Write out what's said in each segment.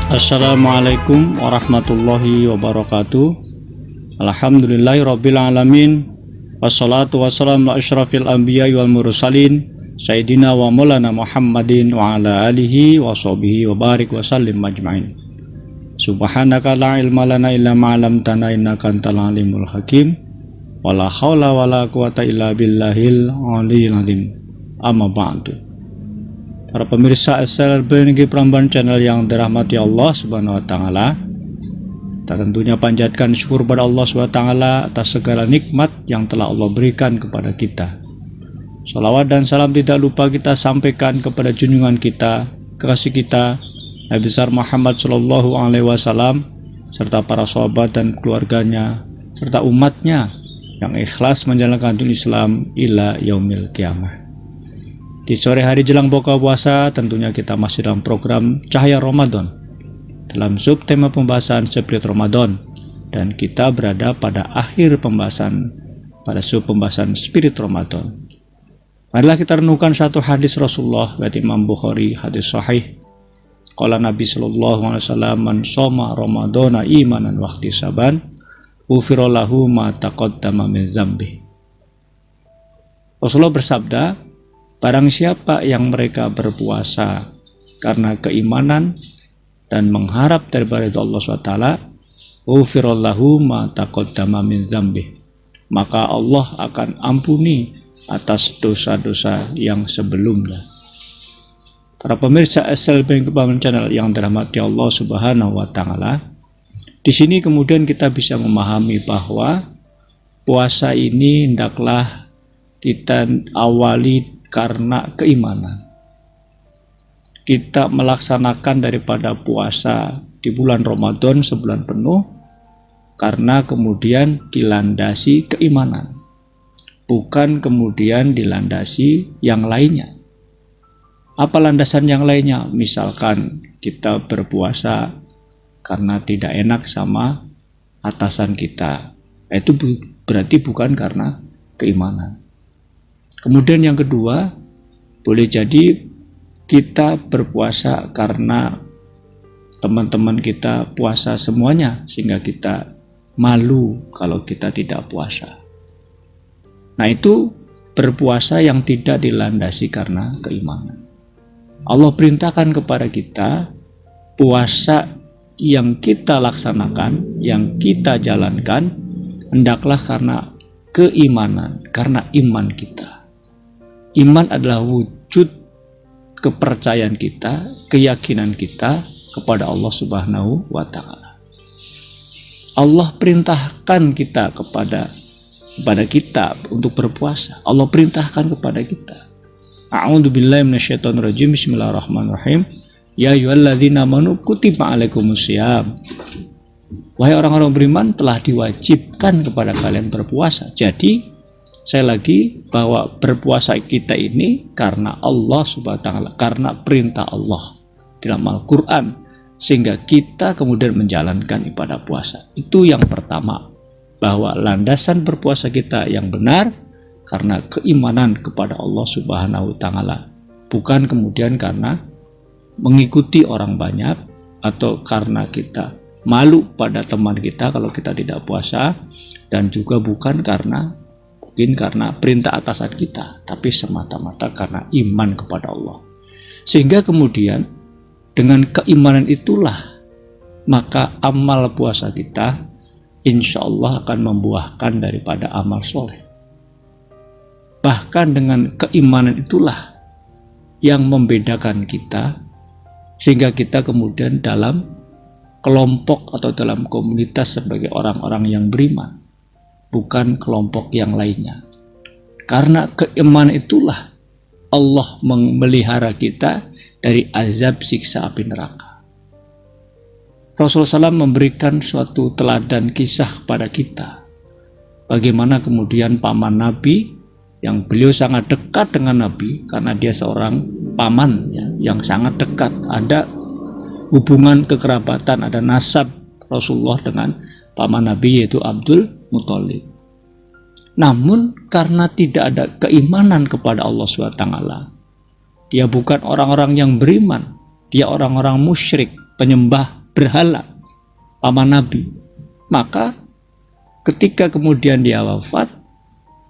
Assalamualaikum warahmatullahi wabarakatuh. Alhamdulillahirabbil alamin. Wassalatu wassalamu ala asyrafil anbiya'i wal mursalin sayyidina wa maulana Muhammadin wa ala alihi wa sahbihi wa barik wa sallim ajma'in. Subhanaka la ilma lana illa ma 'allamtana innaka antal alimul hakim. Wala haula wala quwata illa billahil aliyil azim. Amma ba'du. Para pemirsa SLBNG Prambanan channel yang dirahmati Allah Subhanahu wa taala, kita tentunya panjatkan syukur pada Allah Subhanahu wa taala atas segala nikmat yang telah Allah berikan kepada kita. Shalawat dan salam tidak lupa kita sampaikan kepada junjungan kita, kekasih kita, Nabi besar Muhammad sallallahu alaihi wasallam, serta para sahabat dan keluarganya serta umatnya yang ikhlas menjalankan Islam ila yaumil qiyamah. Di sore hari jelang buka puasa, tentunya kita masih dalam program Cahaya Ramadan dalam subtema pembahasan Spirit Ramadan, dan kita berada pada akhir pembahasan pada sub pembahasan Spirit Ramadan. Marilah kita renungkan satu hadis Rasulullah dari Imam Bukhari, hadis sahih. Qala Nabi sallallahu alaihi wasallam, "Man shoma Ramadana imanan wa ihtisaban, ghufira lahu ma taqaddama min dzambi." Rasulullah bersabda, barang siapa yang mereka berpuasa karena keimanan dan mengharap daripada Allah SWT, ghufirallahu ma taqaddama min dzambih, maka Allah akan ampuni atas dosa-dosa yang sebelumnya. Para pemirsa SLBNG Prambanan channel yang dirahmati Allah Subhanahu wa taala, di sini kemudian kita bisa memahami bahwa puasa ini hendaklah kita awali karena keimanan. Kita melaksanakan daripada puasa di bulan Ramadan sebulan penuh karena kemudian dilandasi keimanan, bukan kemudian dilandasi yang lainnya. Apa landasan yang lainnya? Misalkan kita berpuasa karena tidak enak sama atasan kita, itu berarti bukan karena keimanan. Kemudian yang kedua, boleh jadi kita berpuasa karena teman-teman kita puasa semuanya, sehingga kita malu kalau kita tidak puasa. Nah, itu berpuasa yang tidak dilandasi karena keimanan. Allah perintahkan kepada kita, puasa yang kita laksanakan, yang kita jalankan, hendaklah karena keimanan, karena iman kita. Iman adalah wujud kepercayaan kita, keyakinan kita kepada Allah Subhanahu wa taala. Allah perintahkan kita kepada kita untuk berpuasa. Allah perintahkan kepada kita. A'udzubillahi minasyaitonirrajim. Bismillahirrahmanirrahim. Ya ayyuhalladzina amanu kutiba alaikumusiyam. Wahai orang-orang beriman, telah diwajibkan kepada kalian berpuasa. Jadi saya lagi bahwa berpuasa kita ini karena Allah Subhanahu wa taala, karena perintah Allah dalam Al-Quran, sehingga kita kemudian menjalankan ibadah puasa. Itu yang pertama, bahwa landasan berpuasa kita yang benar karena keimanan kepada Allah Subhanahu wa taala, bukan kemudian karena mengikuti orang banyak atau karena kita malu pada teman kita kalau kita tidak puasa, dan juga bukan karena perintah atasan kita, tapi semata-mata karena iman kepada Allah. Sehingga kemudian dengan keimanan itulah maka amal puasa kita insya Allah akan membuahkan daripada amal soleh. Bahkan dengan keimanan itulah yang membedakan kita, sehingga kita kemudian dalam kelompok atau dalam komunitas sebagai orang-orang yang beriman, bukan kelompok yang lainnya. Karena keimanan itulah Allah memelihara kita dari azab siksa api neraka. Rasulullah SAW memberikan suatu teladan kisah kepada kita, bagaimana kemudian paman Nabi, yang beliau sangat dekat dengan Nabi karena dia seorang paman yang sangat dekat, ada hubungan kekerabatan, ada nasab Rasulullah dengan paman Nabi, yaitu Abdul Muthalib. Namun karena tidak ada keimanan kepada Allah SWT, dia bukan orang-orang yang beriman, dia orang-orang musyrik, penyembah berhala, paman Nabi. Maka ketika kemudian dia wafat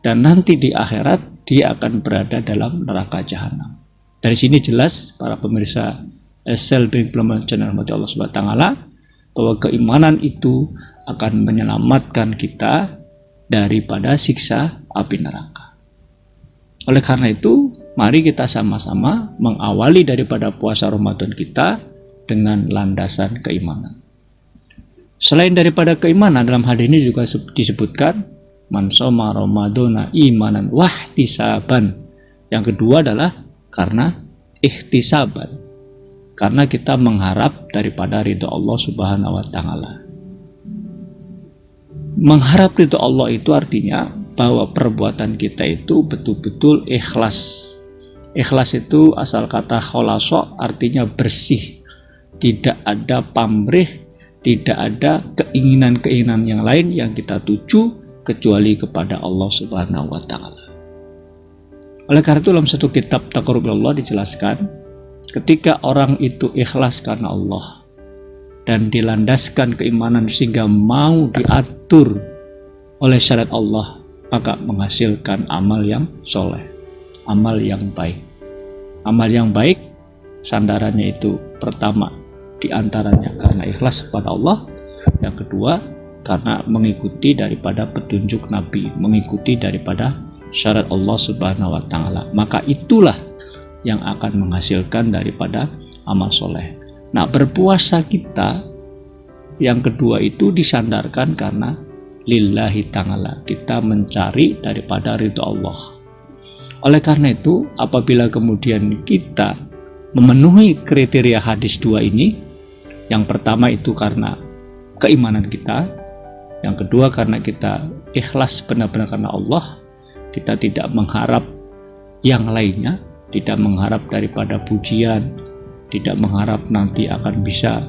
dan nanti di akhirat dia akan berada dalam neraka jahanam. Dari sini jelas para pemirsa SLB Implement Channel Allah Subhanahu wa taala bahwa keimanan itu akan menyelamatkan kita daripada siksa api neraka. Oleh karena itu, mari kita sama-sama mengawali daripada puasa Ramadan kita dengan landasan keimanan. Selain daripada keimanan, dalam hal ini juga disebutkan man shoma ramadhana imanan wahtisaban. Yang kedua adalah karena ihtisaban, karena kita mengharap daripada ridho Allah Subhanahu wa taala. Mengharap ridho Allah itu artinya bahwa perbuatan kita itu betul-betul ikhlas. Ikhlas itu asal kata kholaso, artinya bersih, tidak ada pamrih, tidak ada keinginan-keinginan yang lain yang kita tuju kecuali kepada Allah Subhanahu wa taala. Oleh karena itu dalam satu kitab Taqarrub Allah dijelaskan, ketika orang itu ikhlas karena Allah dan dilandaskan keimanan sehingga mau diatur oleh syariat Allah, maka menghasilkan amal yang soleh, amal yang baik. Amal yang baik sandarannya itu pertama diantaranya karena ikhlas kepada Allah, yang kedua karena mengikuti daripada petunjuk Nabi, mengikuti daripada syariat Allah Subhanahu wa taala. Maka itulah yang akan menghasilkan daripada amal soleh. Nah, berpuasa kita yang kedua itu disandarkan karena lillahi ta'ala, kita mencari daripada ridho Allah. Oleh karena itu, apabila kemudian kita memenuhi kriteria hadis dua ini, yang pertama itu karena keimanan kita, yang kedua karena kita ikhlas benar-benar karena Allah, kita tidak mengharap yang lainnya, tidak mengharap daripada pujian, tidak mengharap nanti akan bisa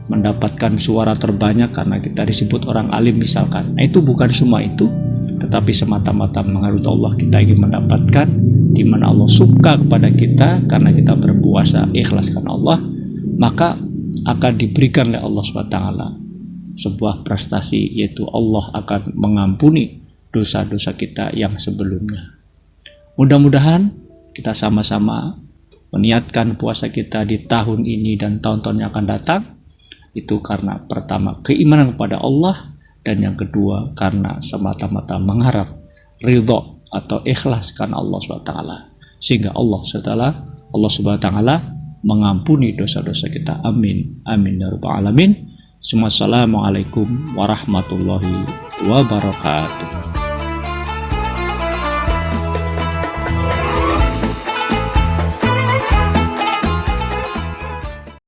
mendapatkan suara terbanyak karena kita disebut orang alim misalkan. Nah, itu bukan semua itu, tetapi semata-mata mengharap Allah, kita ingin mendapatkan di mana Allah suka kepada kita karena kita berpuasa ikhlas karena Allah, maka akan diberikan oleh Allah SWT sebuah prestasi, yaitu Allah akan mengampuni dosa-dosa kita yang sebelumnya. Mudah-mudahan kita sama-sama meniatkan puasa kita di tahun ini dan tahun-tahun yang akan datang, itu karena pertama keimanan kepada Allah, dan yang kedua karena semata-mata mengharap ridho atau ikhlas karena Allah SWT, sehingga Allah SWT mengampuni dosa-dosa kita. Amin amin ya rabbal alamin. Assalamualaikum warahmatullahi wabarakatuh.